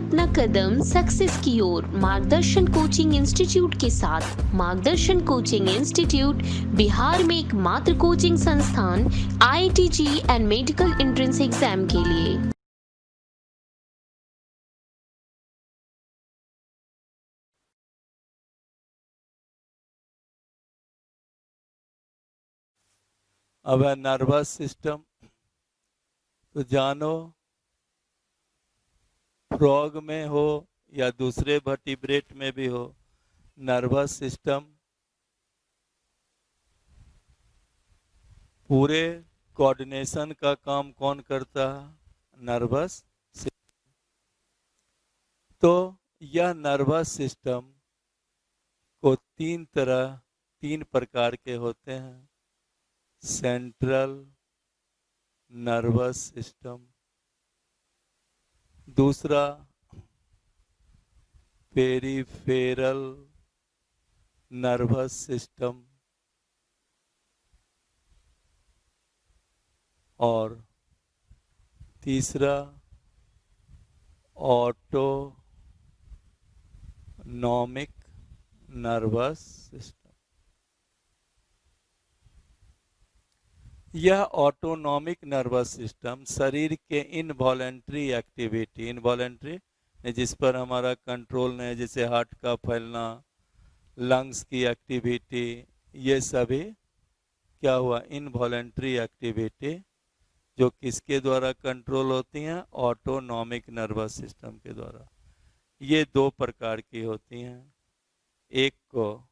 अपना कदम सक्सेस की ओर मार्गदर्शन कोचिंग इंस्टीट्यूट के साथ। मार्गदर्शन कोचिंग इंस्टीट्यूट बिहार में एकमात्र कोचिंग संस्थान IIT and medical entrance exam के लिए। अब है नर्वस सिस्टम। तो जानो, फ्रॉग में हो या दूसरे वर्टिब्रेट में भी हो, नर्वस सिस्टम पूरे कोऑर्डिनेशन का काम कौन करता है? Nervous system. तो यह नर्वस सिस्टम को तीन प्रकार के होते हैं। सेंट्रल नर्वस सिस्टम, दूसरा पेरिफेरल नर्वस सिस्टम, और तीसरा ऑटोनॉमिक नर्वस सिस्टम। यह ऑटोनॉमिक नर्वस सिस्टम शरीर के इनवॉलेंट्री एक्टिविटी, इनवॉलेंट्री जिस पर हमारा कंट्रोल नहीं, जैसे हार्ट का फैलना, लंग्स की एक्टिविटी, ये सभी क्या हुआ? इनवॉलेंट्री एक्टिविटी, जो किसके द्वारा कंट्रोल होती हैं? ऑटोनॉमिक नर्वस सिस्टम के द्वारा। ये दो प्रकार की होती हैं। एक को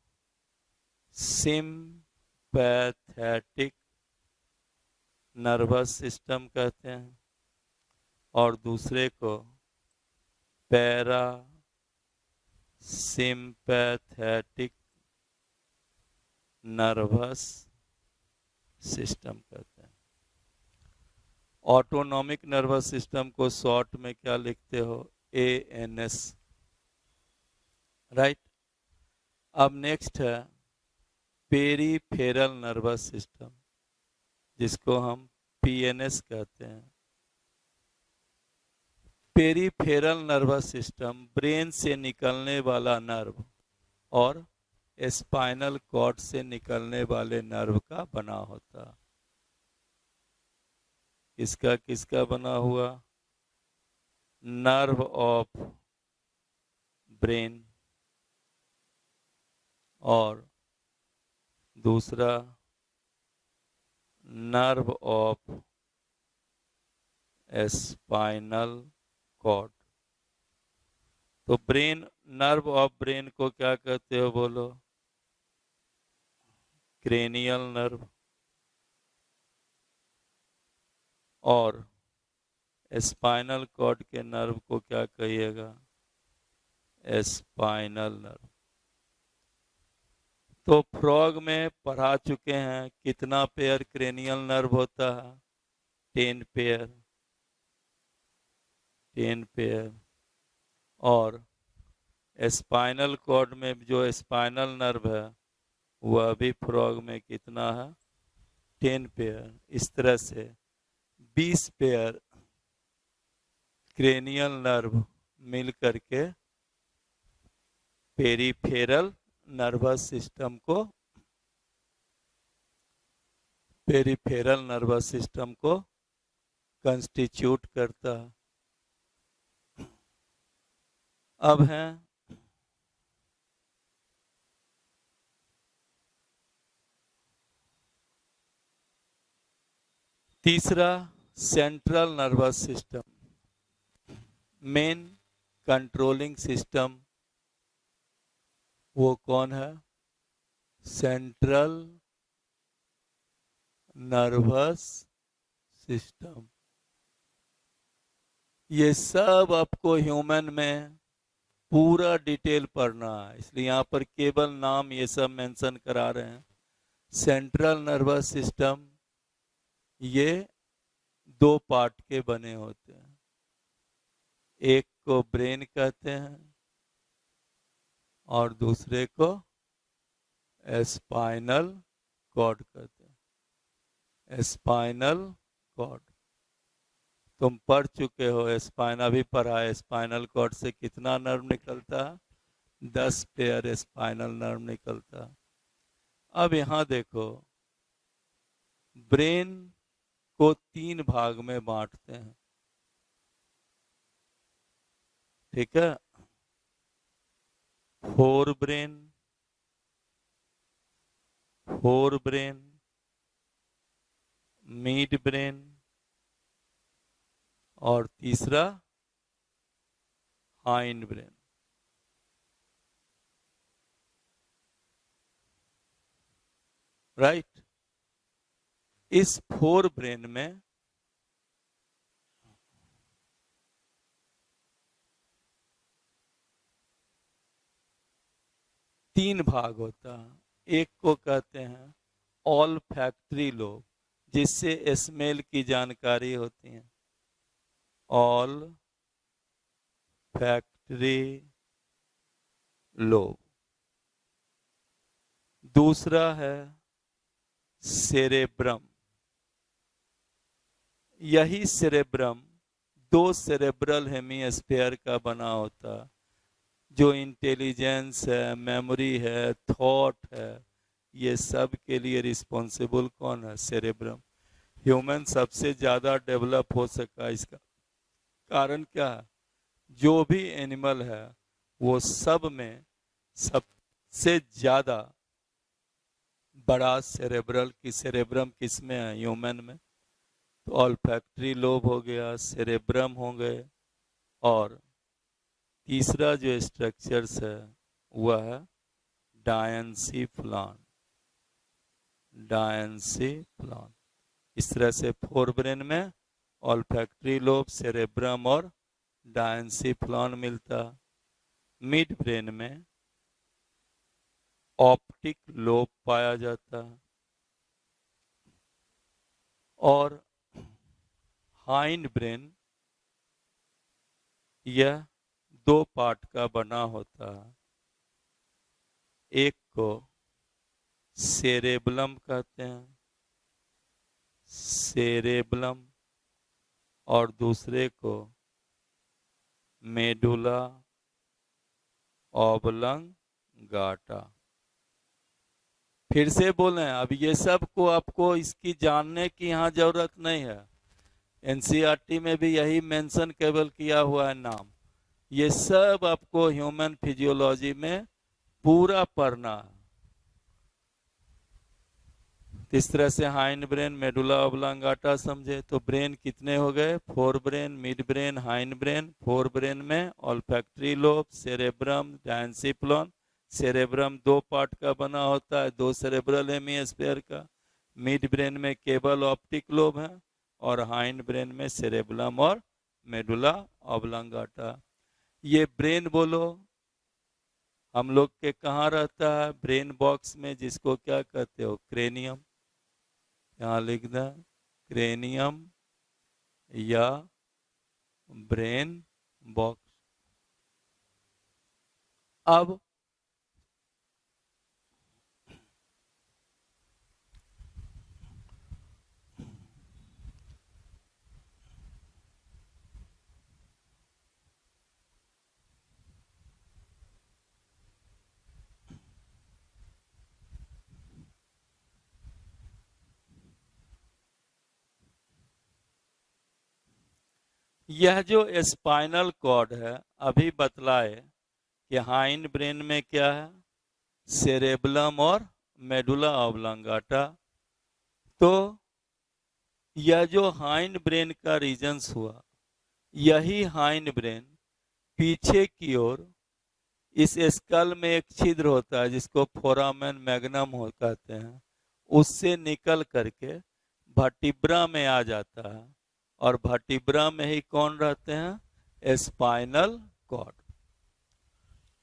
सिम्पैथेटिक नर्वस सिस्टम कहते हैं और दूसरे को पैरा सिम्पैथेटिक नर्वस सिस्टम कहते हैं। ऑटोनॉमिक नर्वस सिस्टम को शॉर्ट में क्या लिखते हो? ANS, right. अब नेक्स्ट है पेरीफेरल नर्वस सिस्टम, जिसको हम PNS कहते हैं। पेरीफेरल नर्वस सिस्टम ब्रेन से निकलने वाला नर्व और स्पाइनल कॉर्ड से निकलने वाले नर्व का बना होता। किसका किसका बना हुआ? नर्व ऑफ ब्रेन और दूसरा नर्व ऑफ स्पाइनल कॉर्ड। तो ब्रेन, नर्व ऑफ ब्रेन को क्या कहते हो? बोलो। Cranial nerve. और स्पाइनल कॉर्ड के नर्व को क्या कहिएगा? Spinal nerve. तो फ्रॉग में पढ़ा चुके हैं कितना पेयर क्रेनियल नर्व होता है? 10 पेयर, 10 पेयर। और स्पाइनल कॉर्ड में जो स्पाइनल नर्व है वह भी फ्रॉग में कितना है? 10 पेयर। इस तरह से 20 पेयर क्रेनियल नर्व मिल करके पेरीफेरल नर्वस सिस्टम को, पेरीफेरल नर्वस सिस्टम को कंस्टिट्यूट करता है। अब है तीसरा central nervous system. Main controlling system वो कौन है? Central nervous system. ये सब आपको ह्यूमन में पूरा डिटेल पढ़ना है, इसलिए यहाँ पर केवल नाम ये सब मेंशन करा रहे हैं। सेंट्रल नर्वस सिस्टम ये दो पार्ट के बने होते हैं। एक को ब्रेन कहते हैं और दूसरे को स्पाइनल कॉर्ड कहते हैं। Spinal cord. तुम पढ़ चुके हो, स्पाइन अभी पढ़ा है, स्पाइनल कॉर्ड से कितना नर्व निकलता है? 10 पेयर स्पाइनल नर्व निकलता। अब यहाँ देखो, ब्रेन को 3 भाग में बांटते हैं, ठीक है? फोर ब्रेन, मिड ब्रेन, और तीसरा हाइंड ब्रेन। राइट? इस फोर ब्रेन में तीन भाग होता है। एक को कहते हैं ऑल फैक्ट्री लोब, जिससे स्मेल की जानकारी होती है। All factory lobe. दूसरा है सेरेब्रम। यही सेरेब्रम 2 सेरेब्रल हेमीस्फीयर का बना होता, जो इंटेलिजेंस है, मेमोरी है, थॉट है, ये सब के लिए रिस्पॉन्सिबल कौन है? सेरेब्रम। ह्यूमन सबसे ज़्यादा डेवलप हो सका, इसका कारण क्या है? जो भी एनिमल है वो सब में सबसे ज़्यादा बड़ा सेरेब्रल की सेरेब्रम किस में है? ह्यूमन में। तो ऑल्फैक्टरी लोब हो गया, सेरेब्रम हो गए, और तीसरा जो स्ट्रक्चर्स है वह है डायंसिफ्लान। डायंसिफ्लान। इस तरह से फोर ब्रेन में ऑल्फैक्टरी लोब, सेरेब्रम और डायंसिफ्लान मिलता। मिड ब्रेन में ऑप्टिक लोब पाया जाता है, और हाइंड ब्रेन यह 2 पार्ट का बना होता है। एक को सेरेबलम कहते हैं, सेरेबलम, और दूसरे को मेडुला ऑब्लंगाटा। फिर से बोलें, अब ये सब को आपको इसकी जानने की यहाँ जरूरत नहीं है। एनसीईआरटी में भी यही मेंशन केवल किया हुआ है नाम। ये सब आपको ह्यूमन फिजियोलॉजी में पूरा पढ़ना है। इस तरह से हाइंड ब्रेन, मेडुला ऑब्लंगाटा समझे। तो ब्रेन कितने हो गए? 4 brain, mid brain, hind brain. 4 brain में olfactory lobe, cerebrum, diencephalon. Cerebrum 2 part का बना होता है, 2 सेरेब्रल हेमीस्फीयर का। मिड ब्रेन में केवल ऑप्टिक लोब है, और हाइंड ब्रेन में सेरेब्रम और मेडुला ऑब्लंगाटा। ये ब्रेन बोलो हम लोग के कहाँ रहता है? ब्रेन बॉक्स में, जिसको क्या कहते हो? क्रेनियम। यहाँ लिख दें क्रेनियम या ब्रेन बॉक्स। अब यह जो स्पाइनल कॉर्ड है, अभी बतलाए कि हाइंड ब्रेन में क्या है? सेरेबलम और मेडुला ऑब्लंगाटा। तो यह जो हाइंड ब्रेन का रीजन्स हुआ, यही हाइंड ब्रेन पीछे की ओर इस स्कल में एक छिद्र होता है, जिसको फोरामेन मैग्नम कहते हैं, उससे निकल करके वर्टिब्रा में आ जाता है, और वर्टिब्रा में ही कौन रहते हैं? Spinal cord.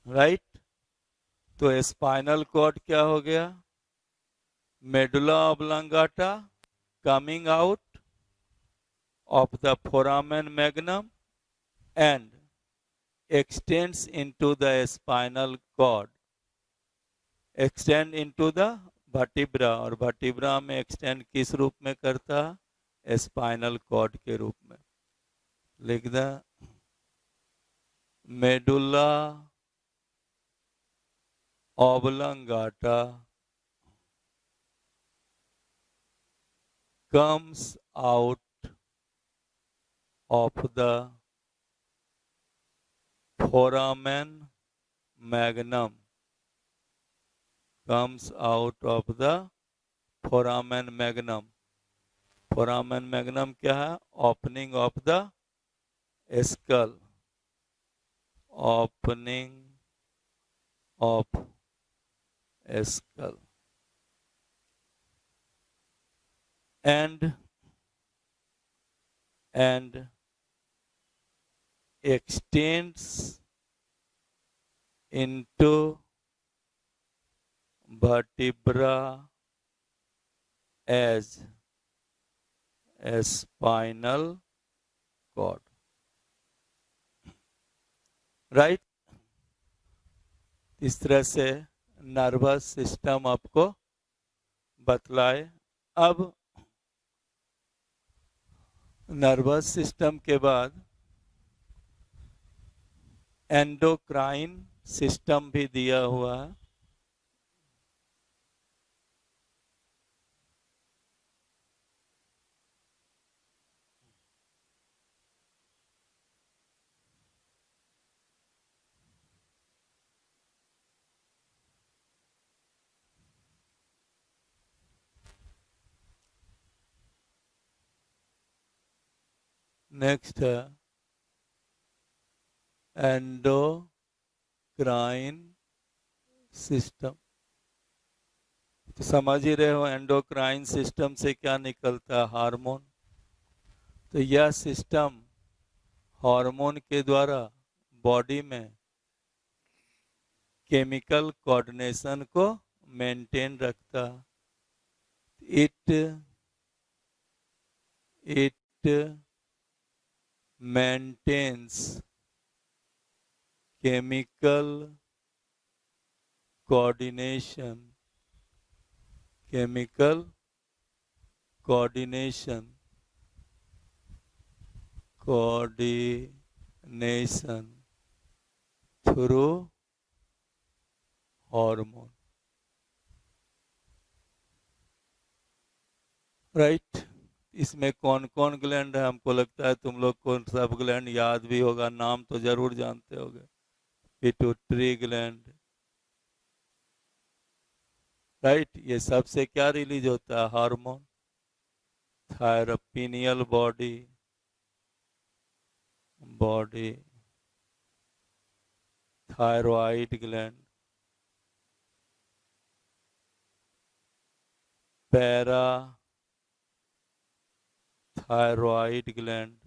राइट? तो स्पाइनल कॉर्ड क्या हो गया? Medulla oblongata coming out of the foramen magnum and extends into the spinal cord, extend into the vertebra, और vertebra में extend किस रूप में करता है? स्पाइनल कॉर्ड के रूप में। लिख दें medulla oblongata comes out of the foramen magnum, comes out of the foramen magnum. foramen magnum क्या है? Opening of the skull, opening of skull, and extends into vertebra as a spinal cord. Right इस तरह से nervous system आपको बतलाए। अब nervous system के बाद एंडोक्राइन सिस्टम भी दिया हुआ है। नेक्स्ट है एंडोक्राइन सिस्टम। तो समझ ही रहे हो एंडोक्राइन सिस्टम से क्या निकलता है? हार्मोन। तो यह सिस्टम हार्मोन के द्वारा बॉडी में केमिकल कोऑर्डिनेशन को मेंटेन रखता है। It maintains chemical coordination through hormone, right. इसमें कौन कौन ग्लैंड है? हमको लगता है तुम लोग को सब ग्लैंड याद भी होगा, नाम तो जरूर जानते होगे। Pituitary gland, right. ये सबसे क्या रिलीज होता है? Hormone. Thyropineal body, thyroid gland, para thyroid gland,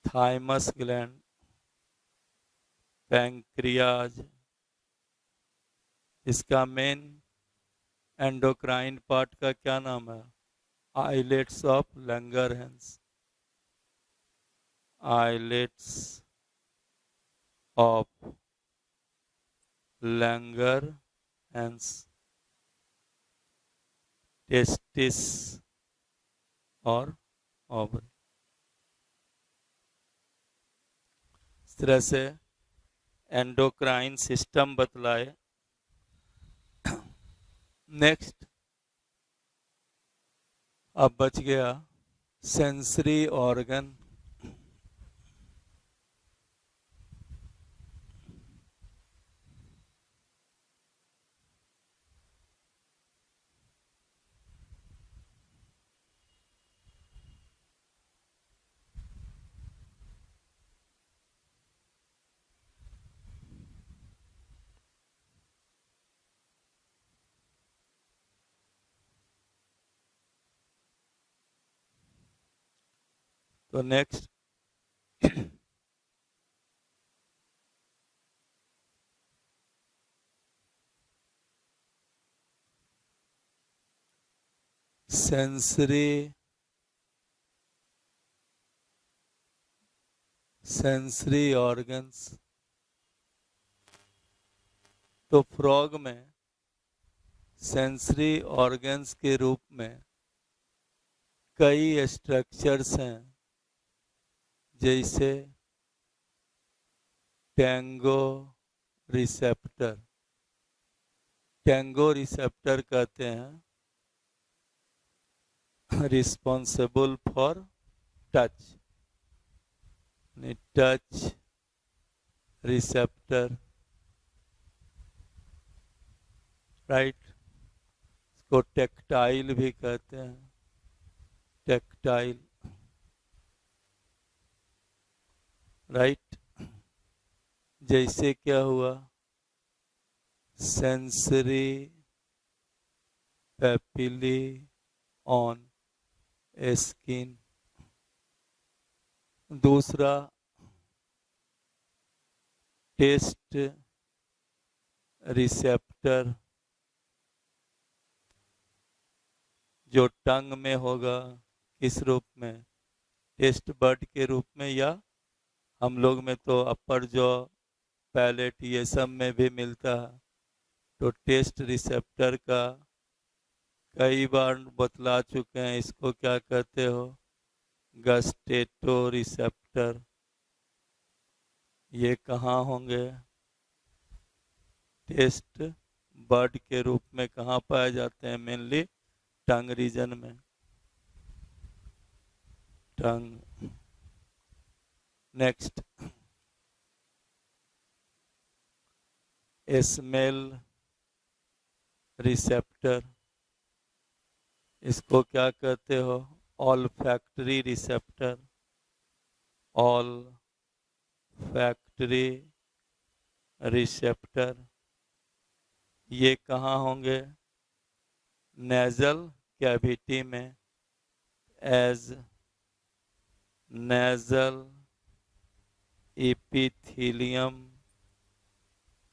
thymus gland, pancreas. इसका मेन एंडोक्राइन पार्ट का क्या नाम है? Islets of Langerhans, islets of Langerhans, testis और ओवरी। इस तरह से एंडोक्राइन सिस्टम बतलाए। नेक्स्ट अब बच गया सेंसरी ऑर्गन। तो नेक्स्ट सेंसरी ऑर्गन्स। तो फ्रॉग में सेंसरी ऑर्गन्स के रूप में कई स्ट्रक्चर्स हैं, जैसे टैंगो रिसेप्टर। टैंगो रिसेप्टर कहते हैं responsible for touch, touch receptor, right. इसको टेक्टाइल भी कहते हैं, टेक्टाइल, राइट। जैसे क्या हुआ, सेंसरी पेपिली ऑन स्किन। दूसरा टेस्ट रिसेप्टर, जो टंग में होगा, किस रूप में, टेस्ट बड के रूप में, या हम लोग में तो अपर जॉ, पैलेट, ये सब में भी मिलता है। तो टेस्ट रिसेप्टर का कई बार बतला चुके हैं, इसको क्या कहते हो, गस्टेटो रिसेप्टर। ये कहाँ होंगे, टेस्ट बर्ड के रूप में कहाँ पाए जाते हैं, मेनली टंग रीजन में, टंग। नेक्स्ट स्मेल रिसेप्टर, इसको क्या कहते हो, ऑलफैक्टरी रिसेप्टर, ऑलफैक्टरी रिसेप्टर। ये कहाँ होंगे, नेजल कैविटी में, एज नेजल एपिथेलियम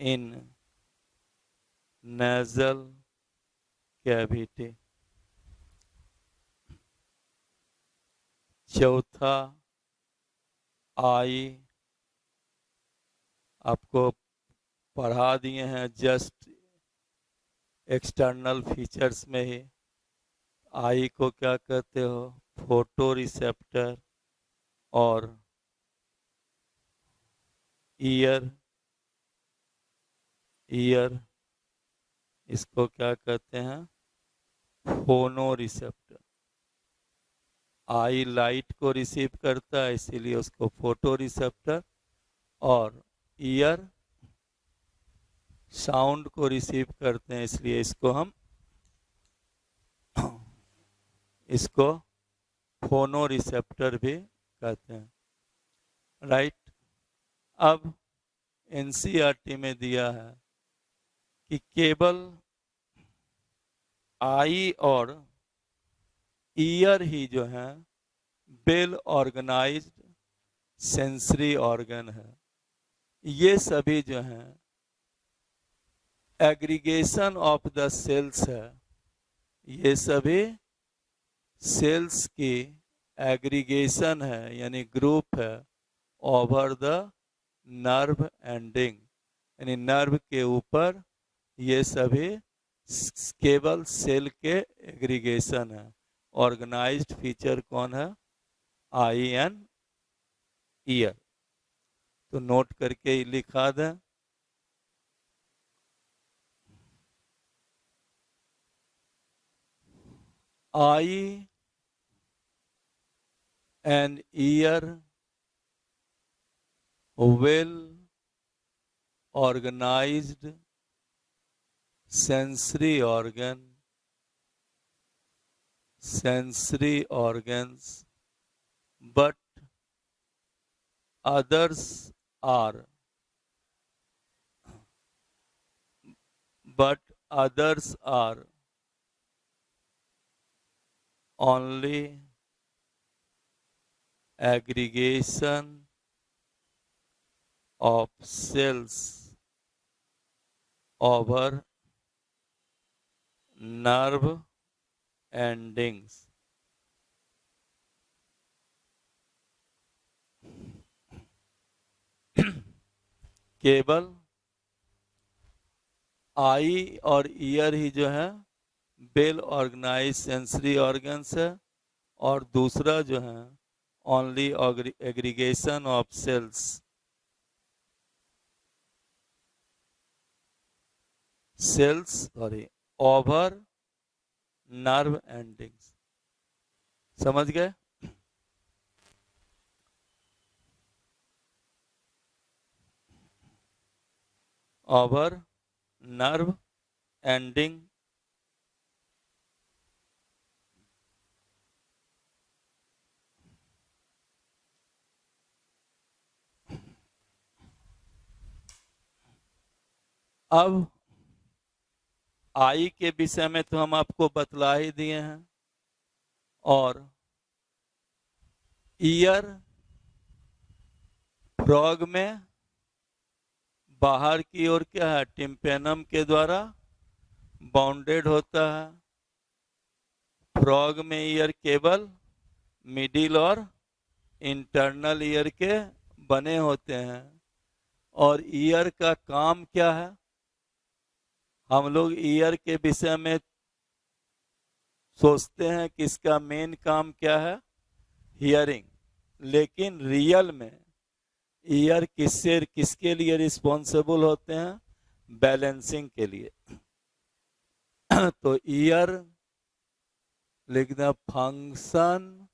इन नेजल कैविटी। चौथा आई, आपको पढ़ा दिए हैं जस्ट एक्सटर्नल फीचर्स में ही। आई को क्या कहते हो, फोटो रिसेप्टर। और ईयर, ईयर इसको क्या कहते हैं, फोनो रिसेप्टर। आई लाइट को रिसीव करता है, इसीलिए उसको फोटो रिसेप्टर। और ईयर साउंड को रिसीव करते हैं, इसलिए इसको हम इसको फोनो रिसेप्टर भी कहते हैं, राइट। अब एनसीईआरटी में दिया है कि केवल आई और ईयर ही जो है वेल ऑर्गेनाइज्ड सेंसरी ऑर्गन है। ये सभी जो हैं एग्रीगेशन ऑफ द सेल्स है, ये सभी सेल्स की एग्रीगेशन है, यानी ग्रुप है ओवर द नर्व एंडिंग, यानी नर्व के ऊपर ये सभी केवल सेल के एग्रीगेशन है। ऑर्गेनाइज्ड फीचर कौन है, आई एंड ईयर। तो नोट करके लिखा दें, eye and ear well organized sensory organs, but others are only aggregation of cells over nerve endings. केवल आई और ईयर ही जो है वेल ऑर्गेनाइज सेंसरी ऑर्गन्स है, और दूसरा जो है only aggregation of cells, sorry, over nerve endings. समझ गए? Over nerve ending. अब आई के विषय में तो हम आपको बतला ही दिए हैं, और ईयर फ्रॉग में बाहर की ओर क्या है, टिम्पेनम के द्वारा बाउंडेड होता है। फ्रॉग में ईयर केवल मिडिल और इंटरनल ईयर के बने होते हैं। और ईयर का काम क्या है? हम लोग ईयर के विषय में सोचते हैं कि इसका मेन काम क्या है, हियरिंग, लेकिन रियल में ईयर किसके लिए रिस्पॉन्सिबल होते हैं? बैलेंसिंग के लिए। तो ईयर लिखना, फंक्शन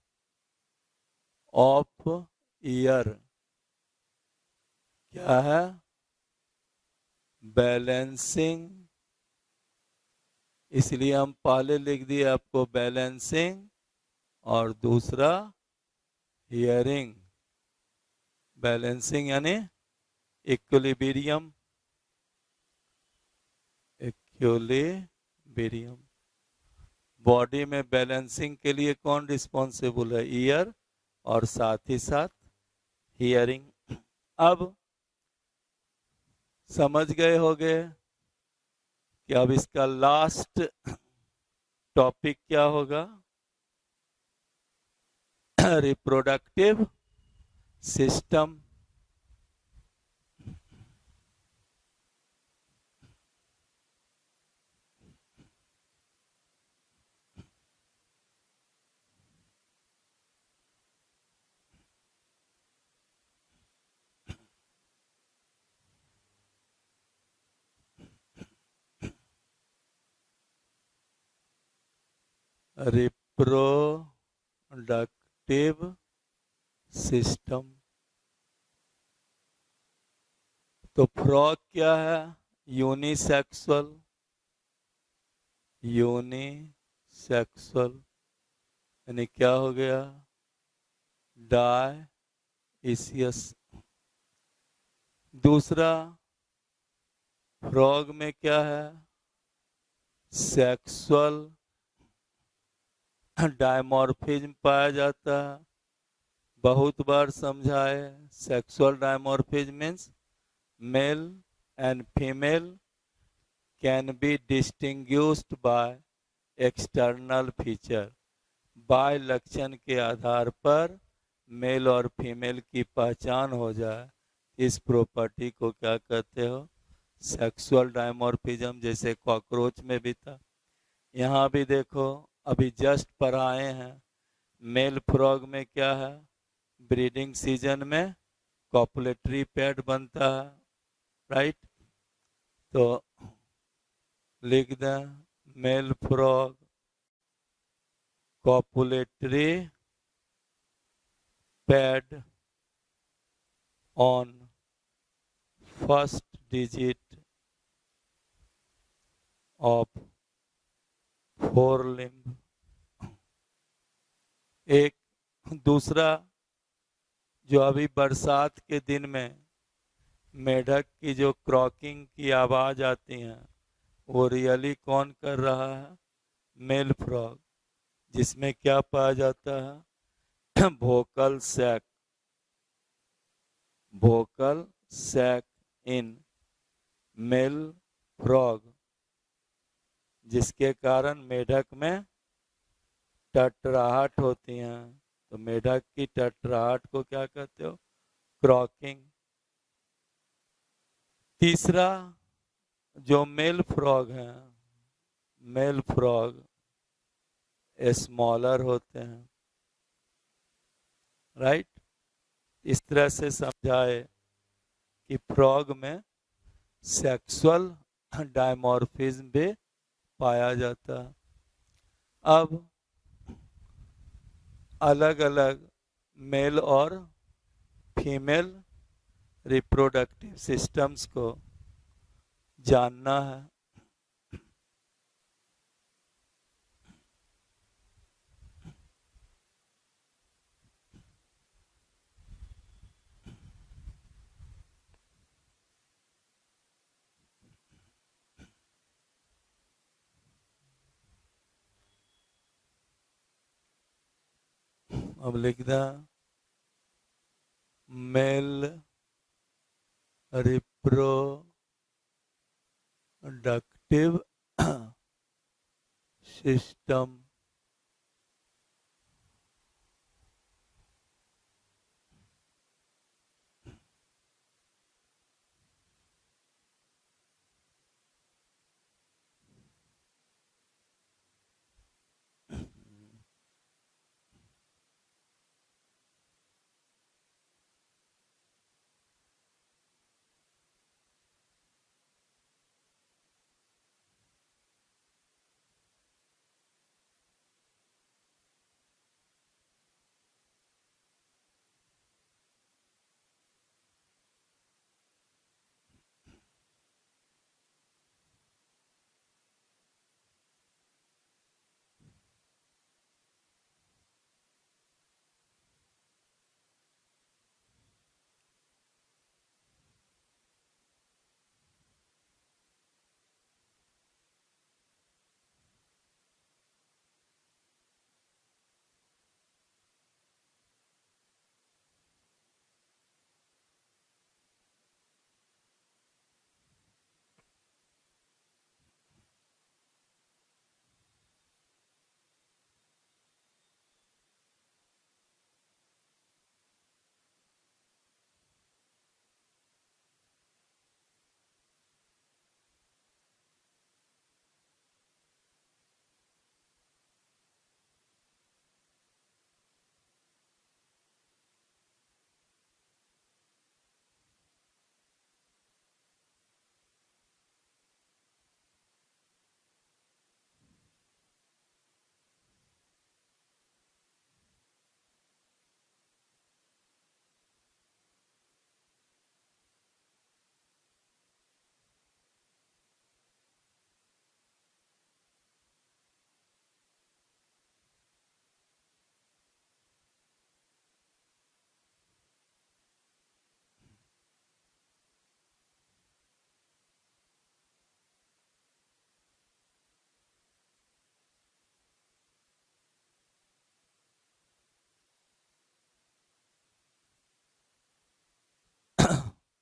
ऑफ ईयर क्या है? बैलेंसिंग। इसलिए हम पहले लिख दिए आपको बैलेंसिंग, और दूसरा हियरिंग। बैलेंसिंग यानी इक्विलिब्रियम, इक्विलिब्रियम। बॉडी में बैलेंसिंग के लिए कौन रिस्पॉन्सिबल है? ईयर, और साथ ही साथ हियरिंग। अब समझ गए होंगे कि अब इसका लास्ट टॉपिक क्या होगा? Reproductive system. Reproductive system. तो फ्रॉग क्या है? यूनिसेक्सुअल, यूनिसेक्सुअल यानी क्या हो गया? डायइसियस। दूसरा, फ्रॉग में क्या है? सेक्सुअल डायमॉर्फिज्म पाया जाता है। बहुत बार समझाए, sexual dimorphism means male and female can be distinguished by external feature. बाह्य लक्षण के आधार पर मेल और फीमेल की पहचान हो जाए, इस प्रॉपर्टी को क्या कहते हो? Sexual dimorphism. जैसे कॉकरोच में भी था, यहाँ भी देखो, अभी जस्ट पढ़ाए हैं। मेल फ्रॉग में क्या है? ब्रीडिंग सीजन में कॉपुलेटरी पैड बनता है, राइट? तो लिख दें, male frog copulatory pad on first digit of fore limb. एक दूसरा, जो अभी बरसात के दिन में मेढक की जो क्रॉकिंग की आवाज आती है, वो रियली कौन कर रहा है? Male frog. जिसमें क्या पाया जाता है? Vocal sac, vocal sac in male frog, जिसके कारण मेढक में टटराहट होती हैं। तो मेढक की टटराहट को क्या कहते हो? क्रॉकिंग। तीसरा, जो मेल फ्रॉग हैं, मेल फ्रॉग स्मॉलर होते हैं, राइट। इस तरह से समझाए कि फ्रॉग में सेक्सुअल डायमॉर्फिज्म भी पाया जाता है। अब अलग अलग मेल और फीमेल रिप्रोडक्टिव सिस्टम्स को जानना है। अब लिखना मेल रिप्रोडक्टिव सिस्टम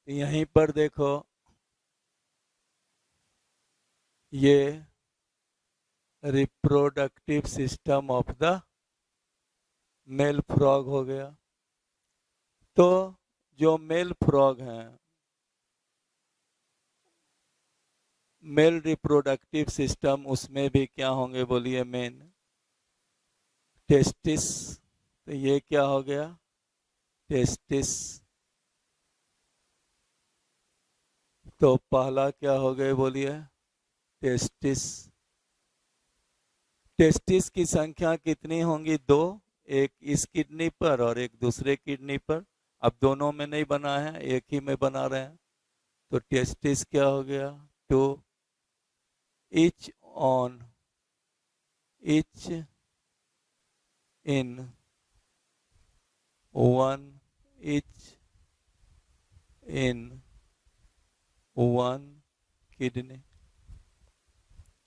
यहीं पर देखो, ये reproductive system of the male frog हो गया। तो जो मेल फ्रॉग हैं, मेल रिप्रोडक्टिव सिस्टम, उसमें भी क्या होंगे बोलिए? Main testis. तो ये क्या हो गया? टेस्टिस। तो पहला क्या हो गए बोलिए? टेस्टिस। टेस्टिस की संख्या कितनी होंगी? दो, एक इस किडनी पर और एक दूसरे किडनी पर। अब दोनों में नहीं बना है, एक ही में बना रहे हैं। तो टेस्टिस क्या हो गया? Two, each on each in one, each in one kidney,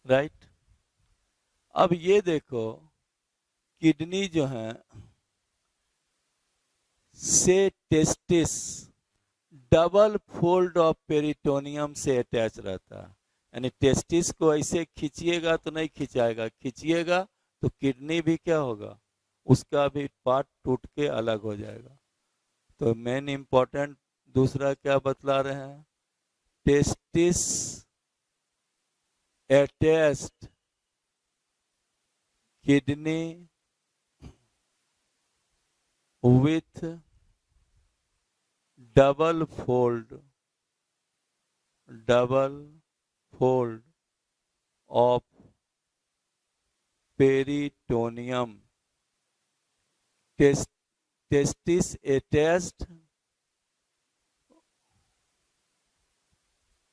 right. अब ये देखो, किडनी जो है से testis double fold of peritoneum से अटैच रहता है। यानी टेस्टिस को ऐसे खींचिएगा तो नहीं खिंचाएगा, खींचिएगा तो किडनी भी क्या होगा? उसका भी पार्ट टूट के अलग हो जाएगा। तो मेन इंपॉर्टेंट दूसरा क्या बतला रहे हैं? Testis attached kidney with double fold of peritoneum. Testis attached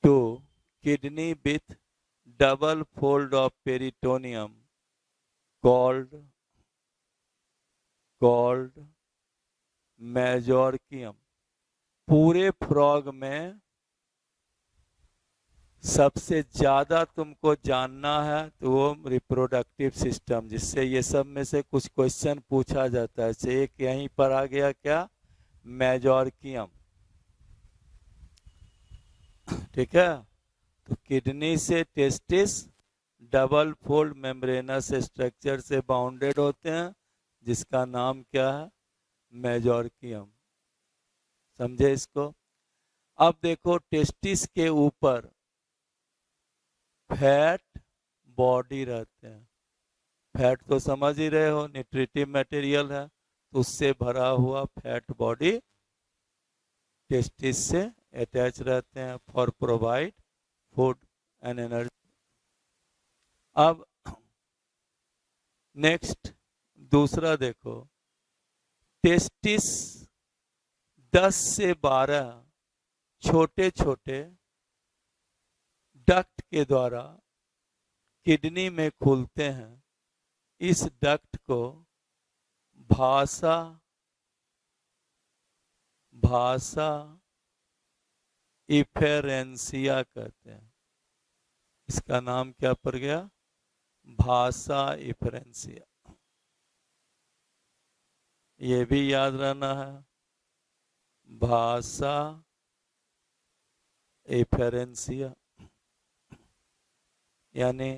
to kidney with double fold of peritoneum called मेजोर्कियम। पूरे फ्रॉग में सबसे ज्यादा तुमको जानना है तो वो रिप्रोडक्टिव सिस्टम, जिससे ये सब में से कुछ क्वेश्चन पूछा जाता है। एक यहीं पर आ गया क्या, मेजोर्कियम। ठीक है, तो किडनी से testis double fold membranous structure से बाउंडेड होते हैं, जिसका नाम क्या है, मेजोर्कियम। समझे इसको। अब देखो, टेस्टिस के ऊपर फैट बॉडी रहते हैं। फैट तो समझ ही रहे हो, न्यूट्रिटिव मटेरियल है, तो उससे भरा हुआ फैट बॉडी टेस्टिस से अटैच रहते हैं for provide food and energy. अब नेक्स्ट दूसरा देखो, टेस्टिस 10 से 12 छोटे छोटे डक्ट के द्वारा किडनी में खुलते हैं। इस डक्ट को भाषा इफेरेंसिया कहते हैं। इसका नाम क्या पड़ गया, भाषा इफेरेंसिया। ये भी याद रहना है, भाषा इफेरेंसिया। यानी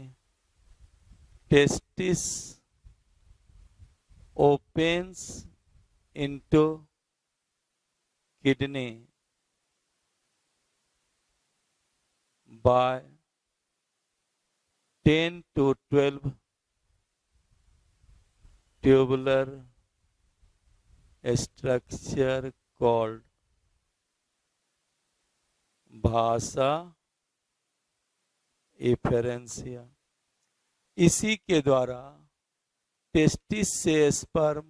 testis opens into kidney by 10 to 12 tubular structure called भाषा इफेरेंसिया। इसी के द्वारा टेस्टिस से स्पर्म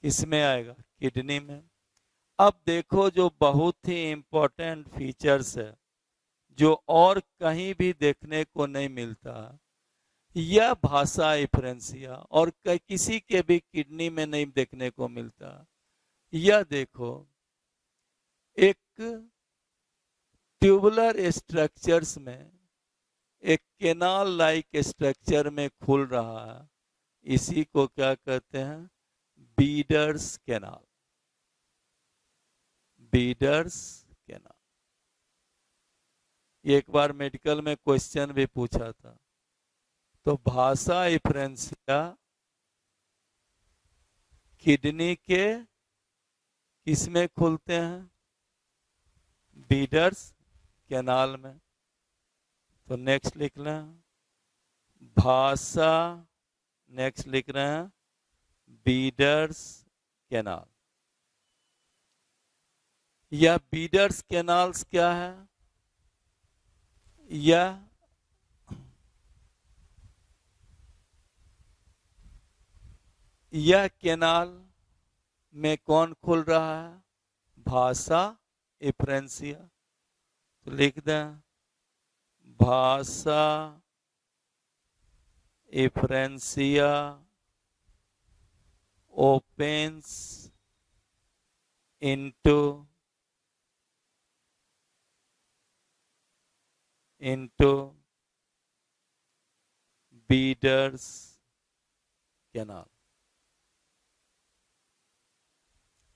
किसमें आएगा, किडनी में। अब देखो, जो बहुत ही इंपॉर्टेंट फीचर्स है, जो और कहीं भी देखने को नहीं मिलता, यह भाषा इफेरेंसिया और किसी के भी किडनी में नहीं देखने को मिलता। यह देखो, एक ट्यूबुलर स्ट्रक्चर्स में एक केनाल लाइक स्ट्रक्चर में खुल रहा है। इसी को क्या कहते हैं, बीडर्स कैनाल। Bidder's canal. एक बार मेडिकल में क्वेश्चन भी पूछा था। तो भाषा इफेरेंसिया किडनी के किसमें खुलते हैं, बीडर्स कैनाल में। तो नेक्स्ट लिख लें, भाषा, नेक्स्ट लिख रहे हैं बीडर्स कैनाल। यह बीडर्स कैनाल्स क्या है, यह कैनाल में कौन खुल रहा है, भाषा इफेरेंसिया। तो लिख दें, भाषा इफेरेंसिया opens into Bidder's canal.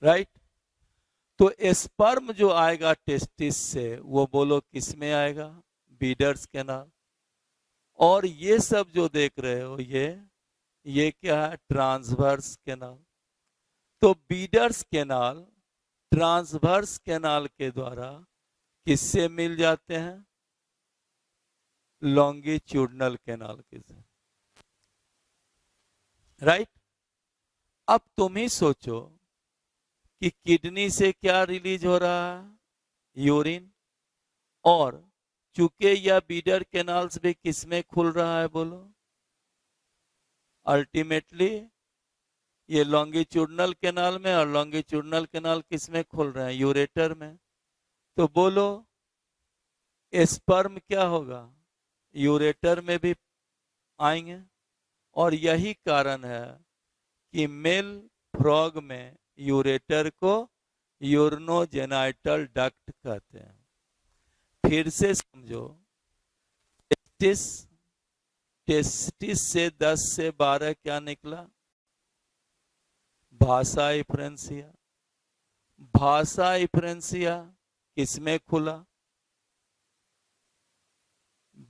Right. तो स्पर्म जो आएगा टेस्टिस से, वो बोलो किस में आएगा, बीडर्स कैनाल। और ये सब जो देख रहे हो, ये क्या है, ट्रांसवर्स कैनाल। तो बीडर्स कैनाल ट्रांसवर्स कैनाल के द्वारा किससे मिल जाते हैं, लॉन्गिट्यूडनल कैनाल के से, राइट। अब तुम ही सोचो कि किडनी से क्या रिलीज हो रहा है, यूरिन, और चूके या बीडर कैनाल्स भी किसमें खुल रहा है बोलो, अल्टीमेटली ये लॉन्गिट्यूडनल कैनाल में, और लॉन्गिट्यूडनल कैनाल किसमें खुल रहे हैं, यूरेटर में। तो बोलो स्पर्म क्या होगा, यूरेटर में भी आएंगे। और यही कारण है कि मेल फ्रॉग में यूरेटर को यूरनोजेनाइटल डक्ट कहते हैं। फिर से समझो, टेस्टिस, टेस्टिस से 10 से 12 क्या निकला, भाषा इफ्रेंसिया। भाषा इफ्रेंसिया किसमें खुला,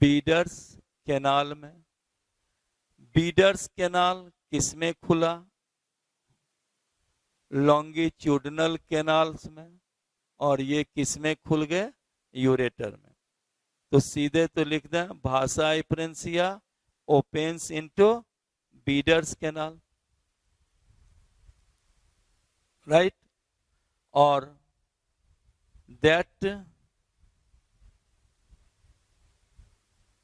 बीडर्स कैनाल में। बीडर्स कैनाल किसमें खुला, लॉन्गिट्यूडनल कैनाल्स में, और ये किसमें खुल गए, यूरेटर में। तो सीधे तो लिख दें, भाषा efferentia opens into Bidder's canal, right. और दैट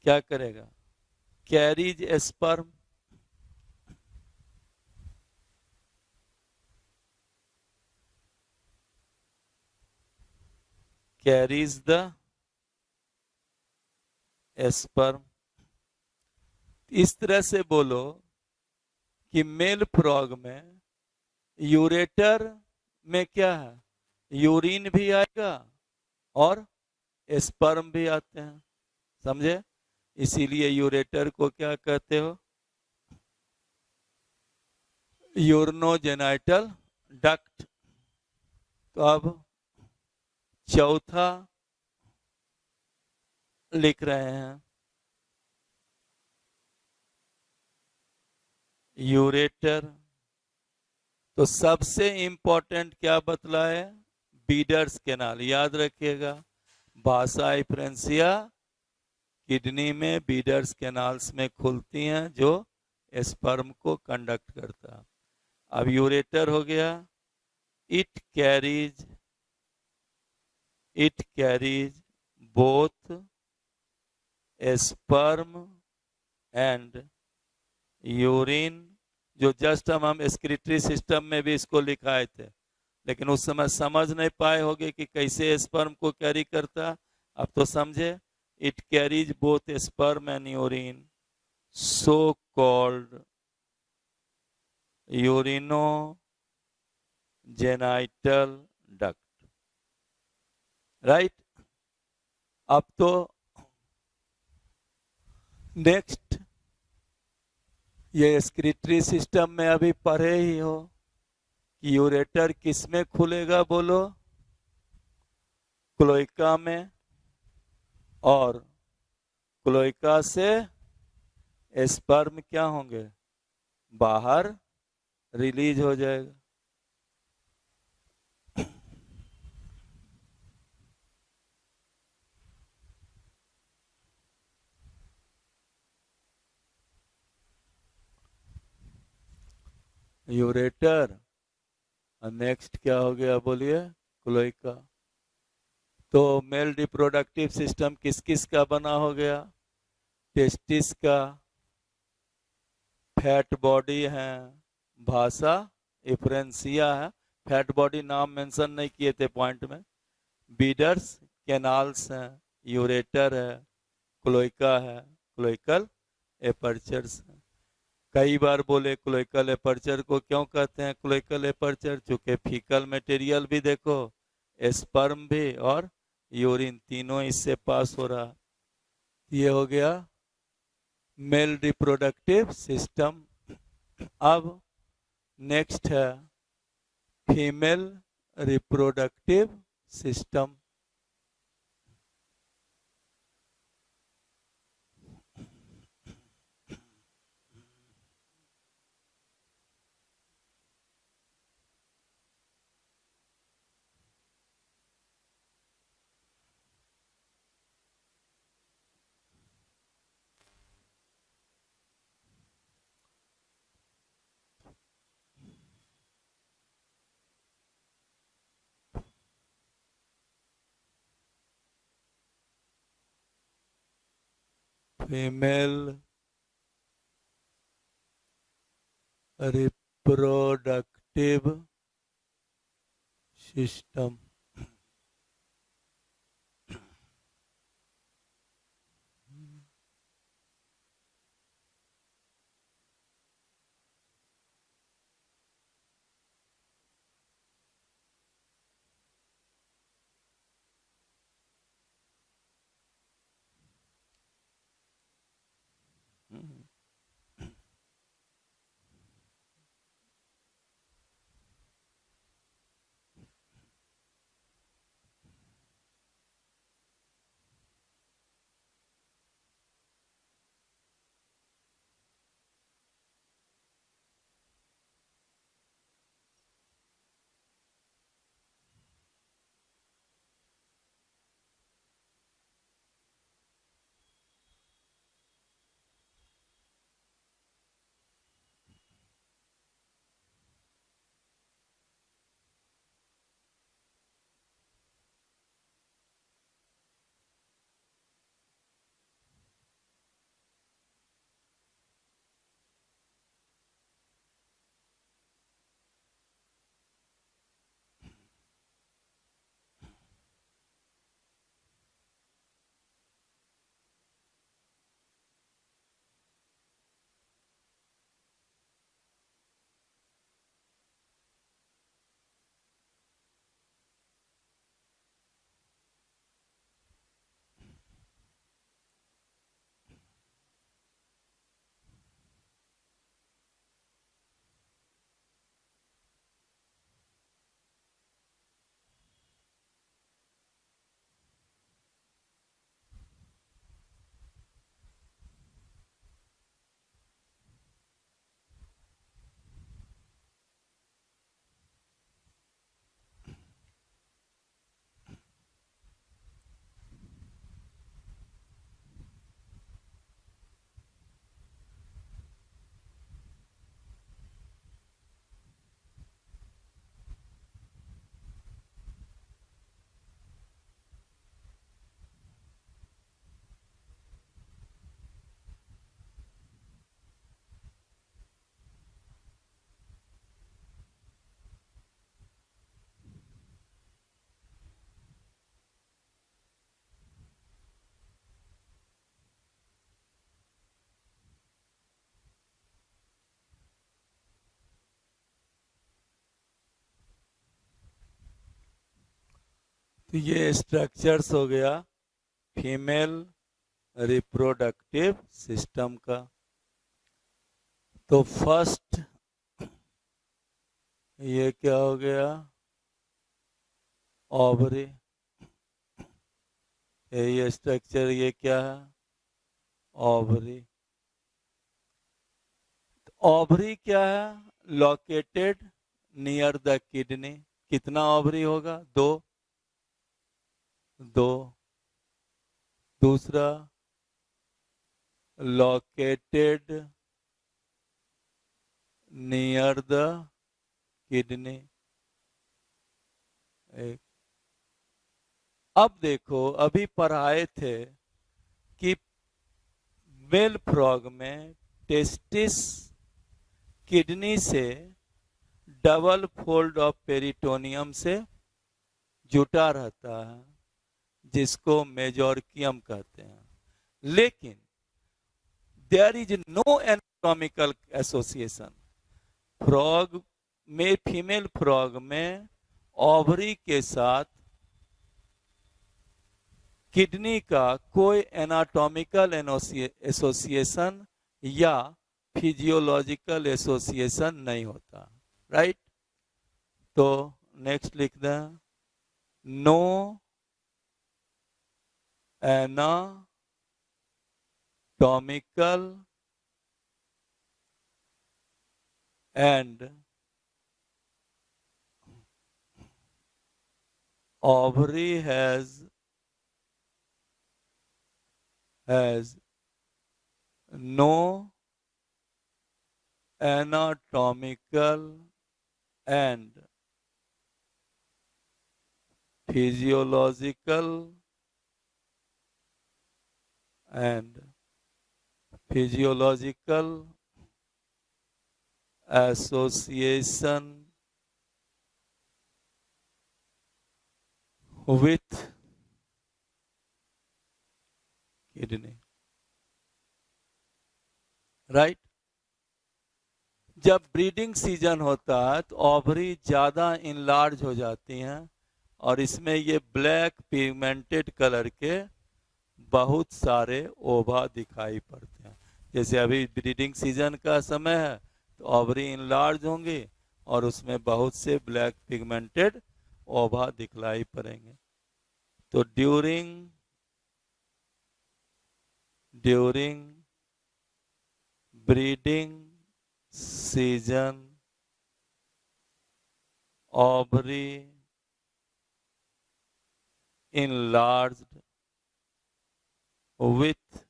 क्या करेगा, carries sperm, carries the sperm. इस तरह से बोलो कि मेल फ्रॉग में यूरेटर में क्या है, यूरिन भी आएगा और स्पर्म भी आते हैं, समझे। इसीलिए यूरेटर को क्या कहते हो, यूरनोजेनाइटल डक्ट। तो अब चौथा लिख रहे हैं, यूरेटर। तो सबसे इंपॉर्टेंट क्या बतलाए, बीडर्स कैनाल, याद रखिएगा। भाषा इफ्रेंसिया किडनी में बीडर्स कैनाल्स में खुलती हैं, जो स्पर्म को कंडक्ट करता है। अब यूरेटर हो गया, it carries both sperm and urine, जो जस्ट हम एक्सक्रीटरी सिस्टम में भी इसको लिखाए थे, लेकिन उस समय समझ नहीं पाए होंगे कि कैसे स्पर्म को कैरी करता। अब तो समझे, it carries both sperm and urine, so called urinogenital duct, right. अब तो नेक्स्ट, ये एक्सक्रीटरी सिस्टम में अभी पढ़े ही हो कि यूरेटर किसमें खुलेगा बोलो, क्लोइका में, और क्लोइका से स्पर्म क्या होंगे, बाहर रिलीज हो जाएगा। यूरेटर, नेक्स्ट क्या हो गया बोलिए, क्लोइका। तो मेल रिप्रोडक्टिव सिस्टम किस किस का बना हो गया, टेस्टिस का, फैट बॉडी है, भाषा इफ्रेंसिया है, फैट बॉडी नाम मेंशन नहीं किए थे पॉइंट में, बीडर्स कैनाल्स हैं, यूरेटर है, क्लोइका है, क्लोइकल एपर्चर्स है। कई बार बोले क्लोइकल एपर्चर को क्यों कहते हैं क्लोइकल एपर्चर, चूंकि फीकल मटेरियल भी देखो, स्पर्म भी और यूरिन तीनों इससे पास हो रहा। ये हो गया मेल रिप्रोडक्टिव सिस्टम। अब नेक्स्ट है female reproductive system. Female reproductive system. तो ये स्ट्रक्चर्स हो गया फीमेल रिप्रोडक्टिव सिस्टम का। तो फर्स्ट ये क्या हो गया, ओवरी। ये स्ट्रक्चर ये क्या है, ओवरी। ओवरी क्या है, लोकेटेड नियर द किडनी। कितना ओवरी होगा, दो। दो। दूसरा लोकेटेड नियर द किडनी, एक। अब देखो, अभी पढ़ाए थे कि मेल फ्रॉग में टेस्टिस किडनी से डबल फोल्ड ऑफ पेरिटोनियम से जुटा रहता है, जिसको मेजोर्कियम कहते हैं। लेकिन there is no anatomical association. Frog में, फीमेल फ्रॉग में ओवरी के साथ किडनी का कोई एनाटॉमिकल एसोसिएशन या फिजियोलॉजिकल एसोसिएशन नहीं होता, राइट। तो नेक्स्ट लिख दें, no anatomical and ovary has no anatomical and physiological and physiological association with kidney, right. जब ब्रीडिंग सीजन होता है तो ओवरी ज़्यादा इनलार्ज हो जाती हैं और इसमें ये ब्लैक पिगमेंटेड कलर के बहुत सारे ओवा दिखाई पड़ते हैं। जैसे अभी ब्रीडिंग सीजन का समय है तो ओवरी इनलार्ज होंगे और उसमें बहुत से ब्लैक पिगमेंटेड ओवा दिखलाई पड़ेंगे। तो during breeding season ovary enlarged with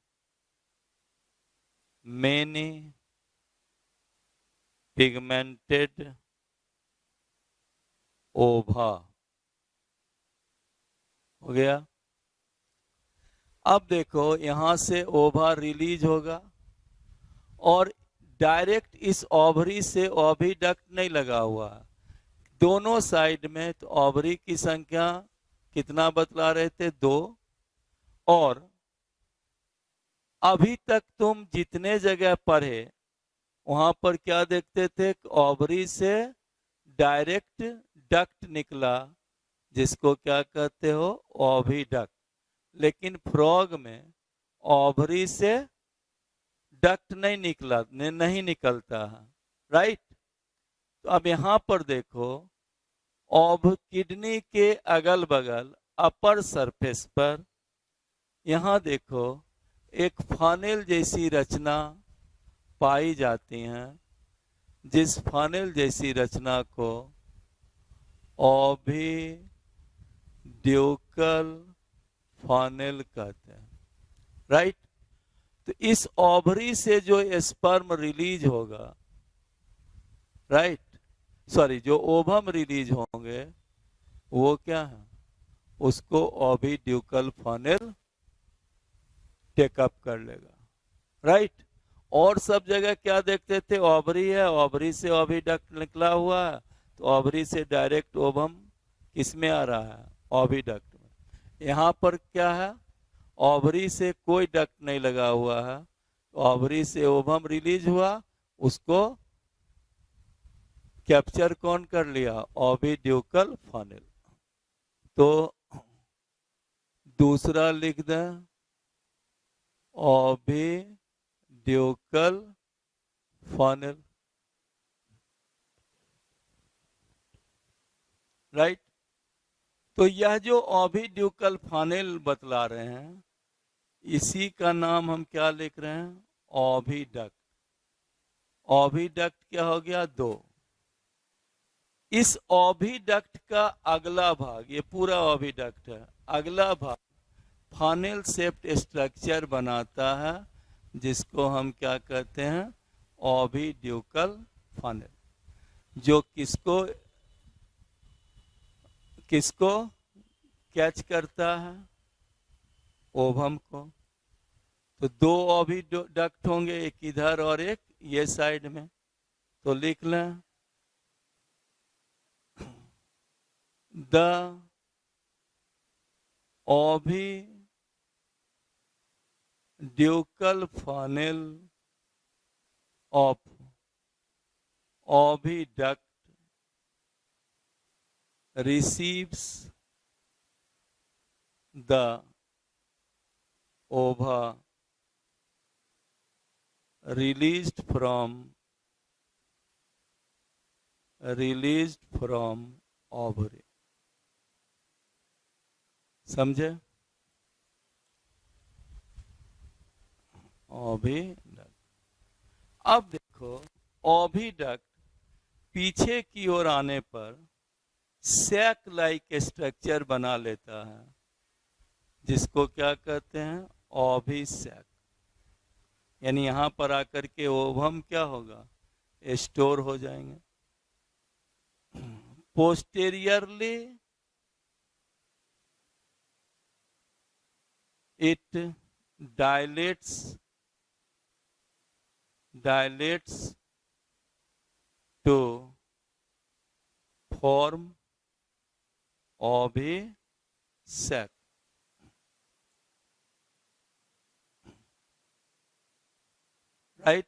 many pigmented ova। हो गया। अब देखो यहां से ओवा रिलीज होगा और डायरेक्ट इस ओवरी से ओविडक्ट नहीं लगा हुआ है, दोनों साइड में। तो ओवरी की संख्या कितना बतला रहे थे? 2। और अभी तक तुम जितने जगह पढ़े वहां पर क्या देखते थे? ओवरी से डायरेक्ट डक्ट निकला, जिसको क्या कहते हो? ओविडक्ट। लेकिन फ्रॉग में ओवरी से डक्ट नहीं निकलता है, राइट। तो अब यहां पर देखो, किडनी के अगल बगल अपर सरफेस पर यहां देखो एक फनेल जैसी रचना पाई जाती हैं, जिस फनेल जैसी रचना को ओविड्यूकल फनेल कहते हैं, राइट। तो इस ओवरी से जो स्पर्म रिलीज होगा, राइट, सॉरी, जो ओवम रिलीज होंगे वो क्या है? उसको ओविड्यूकल फनेल टेकअप कर लेगा, राइट। और सब जगह क्या देखते थे? ओवरी है, ओवरी से ओविडक्ट निकला हुआ है, तो ओवरी से डायरेक्ट ओवम किस में आ रहा है? ओविडक्ट में। यहाँ पर क्या है? ओवरी से कोई डक्ट नहीं लगा हुआ है, ओवरी से ओवम रिलीज हुआ, उसको कैप्चर कौन कर लिया? ओविड्यूकल फनेल। तो दूसरा लिख दें, ओविड्यूकल फनेल, राइट। तो यह जो ओविड्यूकल फनेल बतला रहे हैं, इसी का नाम हम क्या लिख रहे हैं? ओविडक्ट। ओविडक्ट क्या हो गया? 2। इस ओविडक्ट का अगला भाग, ये पूरा ओविडक्ट है, अगला भाग फनेल शेप्ड स्ट्रक्चर बनाता है, जिसको हम क्या कहते हैं? ओविड्यूकल फनेल, जो किसको कैच करता है? ओवम को। तो 2 ओविडक्ट होंगे, एक इधर और एक ये साइड में। तो लिख लें, the oviducal funnel of oviduct receives the ova released from ovary। समझे? ओविडक्ट। अब देखो, ओविडक्ट पीछे की ओर आने पर सैक लाइक स्ट्रक्चर बना लेता है, जिसको क्या कहते हैं? ओविसैक। यानी यहां पर आकर के ओवम क्या होगा? स्टोर हो जाएंगे। Posteriorly it dilates dilates to form ovisac. Right.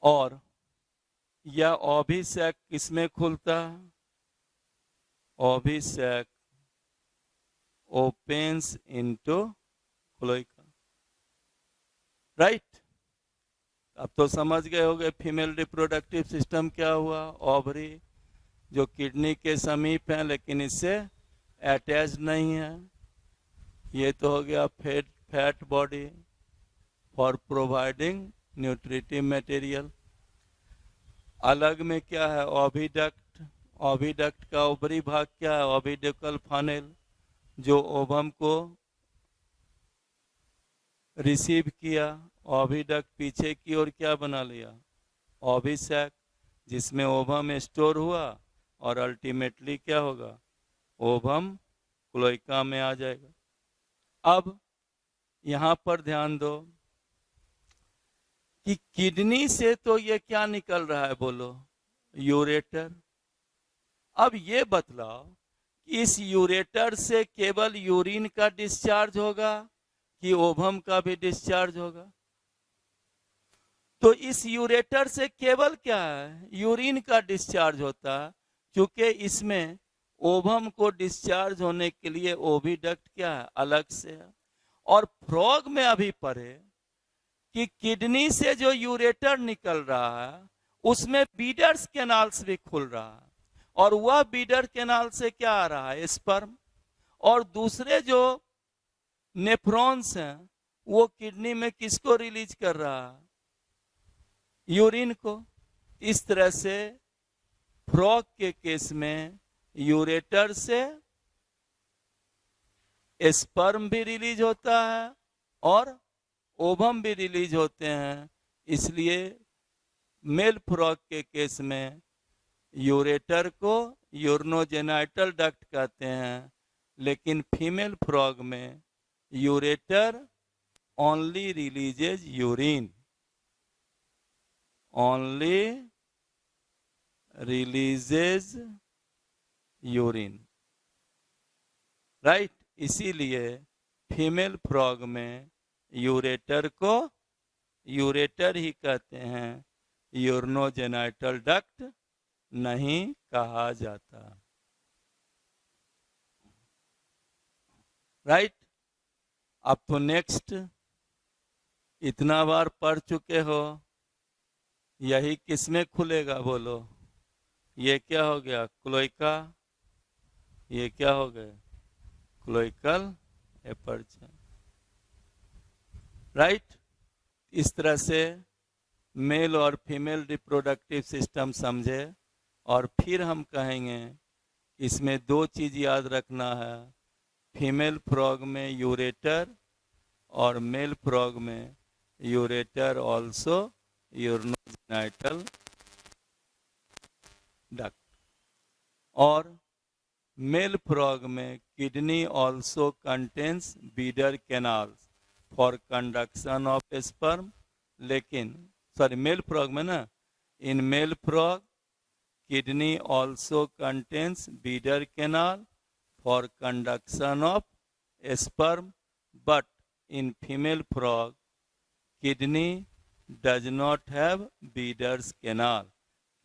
और यह ओविसैक किसमें खुलता है? ओविसैक ओपन्स इनटू क्लोइका। राइट। अब तो समझ गए होंगे फीमेल रिप्रोडक्टिव सिस्टम क्या हुआ। ओवरी जो किडनी के समीप है लेकिन इससे अटैच नहीं है। ये तो हो गया fat body for providing nutritive material. अलग में क्या है? ओविडक्ट। ओविडक्ट का ऊपरी भाग क्या है? ओविडिकल फनेल, जो ओवम को रिसीव किया। ओविडक्ट पीछे की ओर क्या बना लिया? ओविसैक, जिसमें ओवम स्टोर हुआ और अल्टीमेटली क्या होगा? ओवम क्लोइका में आ जाएगा। अब यहाँ पर ध्यान दो कि किडनी से तो ये क्या निकल रहा है? बोलो, यूरेटर। अब ये बतलाओ कि इस यूरेटर से केवल यूरिन का डिस्चार्ज होगा कि ओवम का भी डिस्चार्ज होगा? तो इस यूरेटर से केवल क्या है? यूरिन का डिस्चार्ज होता है, क्योंकि इसमें ओवम को डिस्चार्ज होने के लिए ओविडक्ट क्या है? अलग से है। और फ्रॉग में अभी पढ़े कि किडनी से जो यूरेटर निकल रहा है उसमें बीडर्स कैनाल्स भी खुल रहा है, और वह बीडर कैनाल से क्या आ रहा है? स्पर्म। और दूसरे जो नेफ्रॉन्स हैं वो किडनी में किसको रिलीज कर रहा है? यूरिन को। इस तरह से फ्रॉग के केस में यूरेटर से स्पर्म भी रिलीज होता है और ओवम भी रिलीज होते हैं। इसलिए मेल फ्रॉग के केस में यूरेटर को यूरनोजेनाइटल डक्ट कहते हैं, लेकिन फीमेल फ्रॉग में ureter only releases urine, only releases urine. Right. इसीलिए फीमेल फ्रॉग में यूरेटर को यूरेटर ही कहते हैं, यूरनोजेनाइटल डक्ट नहीं कहा जाता। राइट। अब तो नेक्स्ट, इतना बार पढ़ चुके हो, यही किसमें खुलेगा? बोलो, ये क्या हो गया? क्लोइका। ये क्या हो गया? Cloacal aperture. राइट। इस तरह से मेल और फीमेल रिप्रोडक्टिव सिस्टम समझे। और फिर हम कहेंगे इसमें दो चीज याद रखना है, फीमेल फ्रॉग में यूरेटर और मेल फ्रॉग में यूरेटर ऑल्सो यूरनोजेनाइटल डक्ट। और मेल फ्रॉग में kidney also contains Bidder canals for conduction of sperm. लेकिन मेल फ्रॉग में ना, in male frog kidney also contains Bidder canal for conduction of sperm, but in female frog kidney does not have Bidder's canal.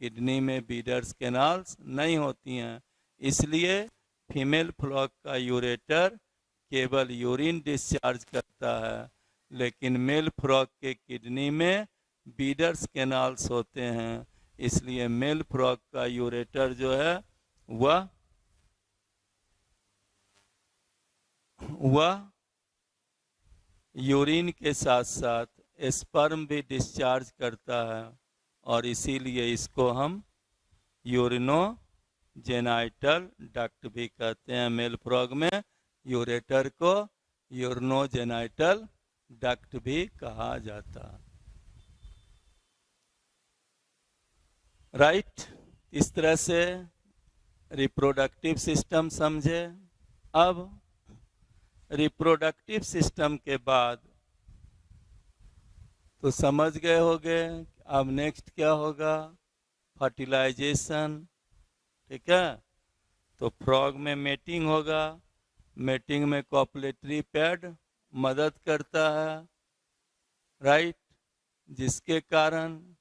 Kidney में Bidder's canals नहीं होती हैं, इसलिए female frog का ureter केवल यूरिन डिस्चार्ज करता है, लेकिन मेल फ्रॉग के किडनी में बीडर्स कैनाल्स होते हैं। इसलिए मेल फ्रॉग का यूरेटर जो है वह यूरिन के साथ साथ स्पर्म भी डिस्चार्ज करता है, और इसीलिए इसको हम यूरिनोजेनाइटल डक्ट भी कहते हैं। मेल फ्रॉग में यूरेटर को यूरिनोजेनाइटल डक्ट भी कहा जाता है। राइट। इस तरह से रिप्रोडक्टिव सिस्टम समझे। अब रिप्रोडक्टिव सिस्टम के बाद तो समझ गए होगे। अब नेक्स्ट क्या होगा? फर्टिलाइजेशन। ठीक है, तो फ्रॉग में मेटिंग होगा। मेटिंग में कॉपुलेटरी पैड मदद करता है, राइट, जिसके कारण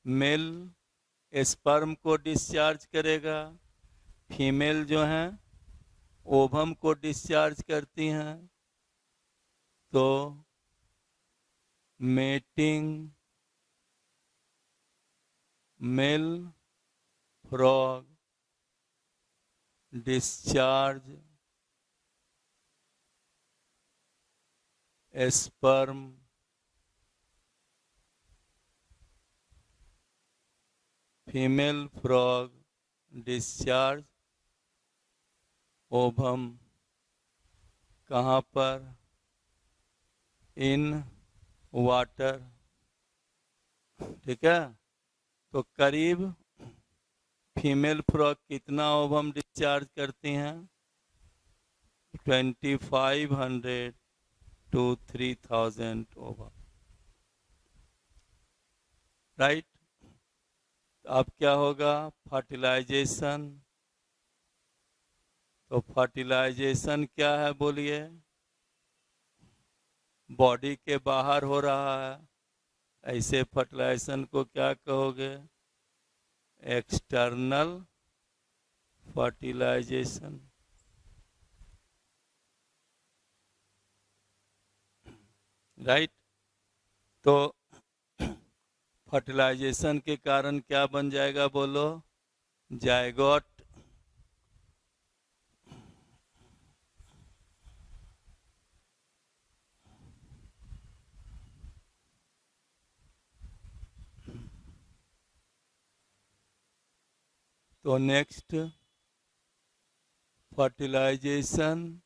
मेल स्पर्म को डिस्चार्ज करेगा, फीमेल जो हैं ओवम को डिस्चार्ज करती हैं। तो mating, male frog discharge sperm, female frog discharge ovum. कहाँ पर? In water. ठीक है, तो करीब फीमेल फ्रॉग कितना ओवम डिस्चार्ज करती हैं? 2500 to 3000 ओवम, राइट। अब क्या होगा? फर्टिलाइजेशन। तो फर्टिलाइजेशन क्या है बोलिए? बॉडी के बाहर हो रहा है, ऐसे फर्टिलाइजेशन को क्या कहोगे? External fertilization, right. तो फर्टिलाइजेशन के कारण क्या बन जाएगा बोलो? जायगोट। तो next fertilization,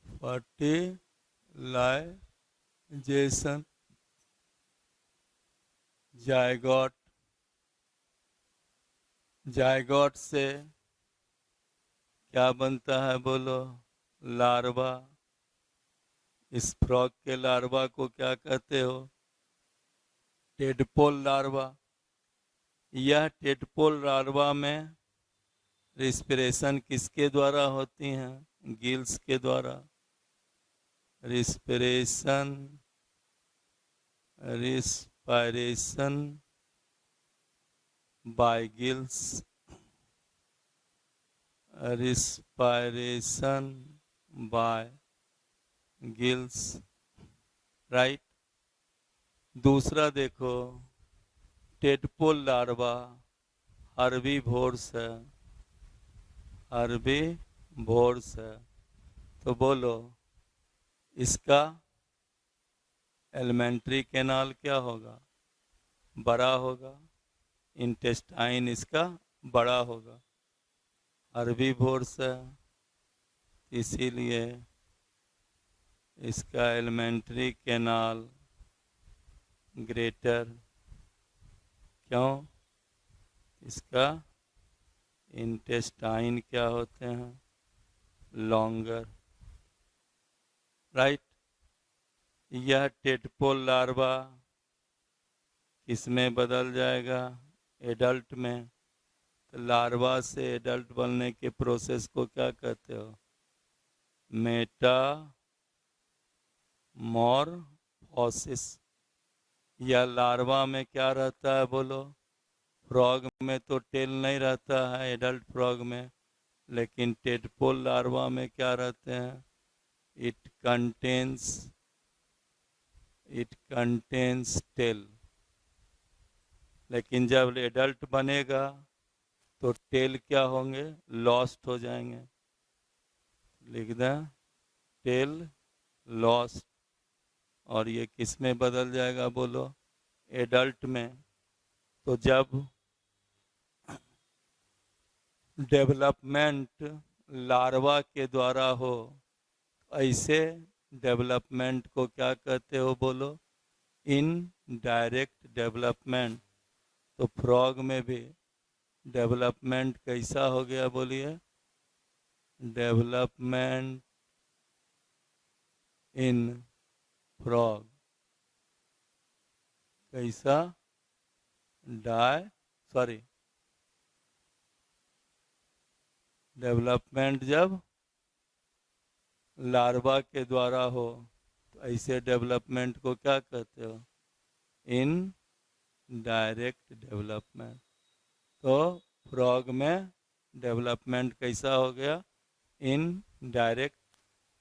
fertilization, zygote. Zygote से क्या बनता है बोलो? लार्वा। इस फ्रॉग के लार्वा को क्या कहते हो? Tadpole larva. यह टेडपोल लार्वा में रिस्पिरेशन किसके द्वारा होती हैं? गिल्स के द्वारा। Respiration, respiration by gills, respiration by gills, right. दूसरा देखो, टेडपोल लार्वा हर्बीवोर्स है, हर्बीवोर्स है। तो बोलो इसका एलिमेंट्री कैनाल क्या होगा? बड़ा होगा। इंटेस्टाइन इसका बड़ा होगा, हर्बीवोर्स है, इसीलिए इसका एलिमेंट्री कैनाल ग्रेटर। क्यों? इसका इंटेस्टाइन क्या होते हैं? Longer, right. यह टेडपोल लार्वा किसमें बदल जाएगा? एडल्ट में। तो लार्वा से एडल्ट बनने के प्रोसेस को क्या कहते हो? मेटामॉर्फोसिस। या लार्वा में क्या रहता है बोलो? फ्रॉग में तो टेल नहीं रहता है एडल्ट फ्रॉग में, लेकिन टेडपोल लार्वा में क्या रहते हैं? It contains tail. लेकिन जब एडल्ट बनेगा तो टेल क्या होंगे? लॉस्ट हो जाएंगे। लिख दें, टेल लॉस्ट। और ये किस में बदल जाएगा बोलो? एडल्ट में। तो जब डेवलपमेंट लार्वा के द्वारा हो, ऐसे डेवलपमेंट को क्या कहते हो बोलो? Indirect development. तो फ्रॉग में भी डेवलपमेंट कैसा हो गया बोलिए? Development in frog. कैसा? डेवलपमेंट जब लार्वा के द्वारा हो तो ऐसे डेवलपमेंट को क्या कहते हो? In direct development. तो फ्रॉग में डेवलपमेंट कैसा हो गया? In direct.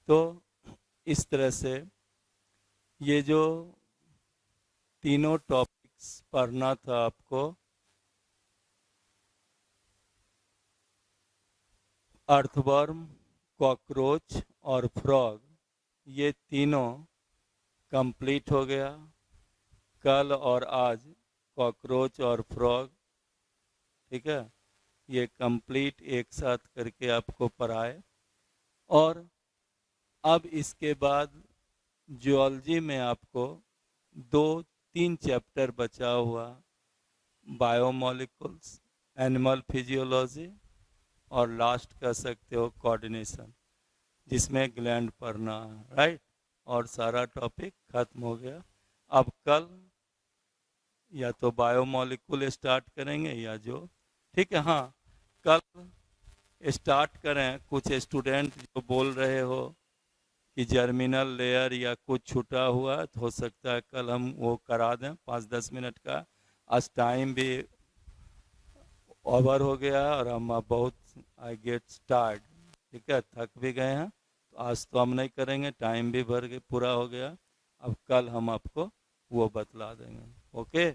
तो इस तरह से ये जो तीनों टॉपिक्स पढ़ना था आपको, अर्थवर्म, कॉकरोच और फ्रॉग, ये तीनों कंप्लीट हो गया। कल और आज कॉकरोच और फ्रॉग, ठीक है, ये कंप्लीट एक साथ करके आपको पढ़ाए। और अब इसके बाद जियोलॉजी में आपको 2-3 चैप्टर बचा हुआ, बायोमोलिकुल्स, एनिमल फिजियोलॉजी और लास्ट कह सकते हो कोऑर्डिनेशन, जिसमें ग्लैंड पढ़ना है, राइट। और सारा टॉपिक खत्म हो गया। अब कल या तो बायोमोलिकुल स्टार्ट करेंगे या जो, ठीक है। हाँ, कल स्टार्ट करें। कुछ स्टूडेंट जो बोल रहे हो कि जर्मिनल लेयर या कुछ छूटा हुआ, तो हो सकता है कल हम वो करा दें 5-10 मिनट का। आज टाइम भी ओवर हो गया और हम बहुत आई गेट टायर्ड, ठीक है, थक भी गए हैं। तो आज तो हम नहीं करेंगे, टाइम भी पूरा हो गया। अब कल हम आपको वो बतला देंगे। ओके।